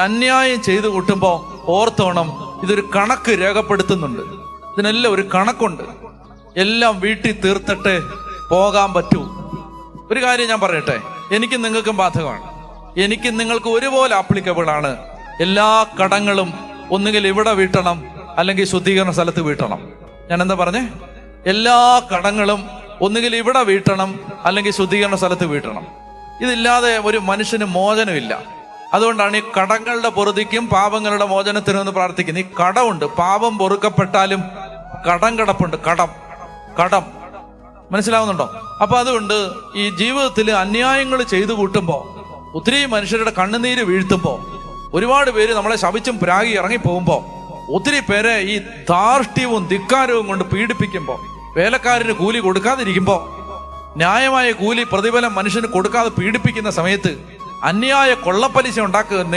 അന്യായം ചെയ്തു കൂട്ടുമ്പോൾ ഓർത്തോണം, ഇതൊരു കണക്ക് രേഖപ്പെടുത്തുന്നുണ്ട്. ഇതിനെല്ലാം ഒരു കണക്കുണ്ട്. എല്ലാം വീട്ടിൽ തീർത്തിട്ട് പോകാൻ പറ്റൂ. ഒരു കാര്യം ഞാൻ പറയട്ടെ, എനിക്കും നിങ്ങൾക്കും ബാധകമാണ്. എനിക്കും നിങ്ങൾക്ക് ഒരുപോലെ ആപ്ലിക്കബിൾ ആണ്. എല്ലാ കടങ്ങളും ഒന്നുകിൽ ഇവിടെ വീട്ടണം, അല്ലെങ്കിൽ ശുദ്ധീകരണ സ്ഥലത്ത് വീട്ടണം. ഞാൻ എന്താ പറഞ്ഞേ? എല്ലാ കടങ്ങളും ഒന്നുകിൽ ഇവിടെ വീട്ടണം, അല്ലെങ്കിൽ ശുദ്ധീകരണ സ്ഥലത്ത് വീട്ടണം. ഇതില്ലാതെ ഒരു മനുഷ്യന് മോചനമില്ല. അതുകൊണ്ടാണ് ഈ കടങ്ങളുടെ പൊറുതിക്കും പാപങ്ങളുടെ മോചനത്തിനും എന്ന് പ്രാർത്ഥിക്കുന്നത്. ഈ കടമുണ്ട്, പാപം പൊറുക്കപ്പെട്ടാലും കടം കിടപ്പുണ്ട്. കടം മനസ്സിലാവുന്നുണ്ടോ? അപ്പൊ അതുകൊണ്ട് ഈ ജീവിതത്തിൽ അന്യായങ്ങൾ ചെയ്തു കൂട്ടുമ്പോ, ഒത്തിരി മനുഷ്യരുടെ കണ്ണുനീര് വീഴ്ത്തുമ്പോ, ഒരുപാട് പേര് നമ്മളെ ശപിച്ചും പ്രാഗി ഇറങ്ങി പോകുമ്പോ, ഒത്തിരി പേരെ ഈ ധാർഷ്ട്യവും ധിക്കാരവും കൊണ്ട് പീഡിപ്പിക്കുമ്പോ, വേലക്കാരന് കൂലി കൊടുക്കാതിരിക്കുമ്പോ, ന്യായമായ കൂലി പ്രതിഫലം മനുഷ്യന് കൊടുക്കാതെ പീഡിപ്പിക്കുന്ന സമയത്ത്, അന്യായ കൊള്ളപ്പലിശ ഉണ്ടാക്കുന്ന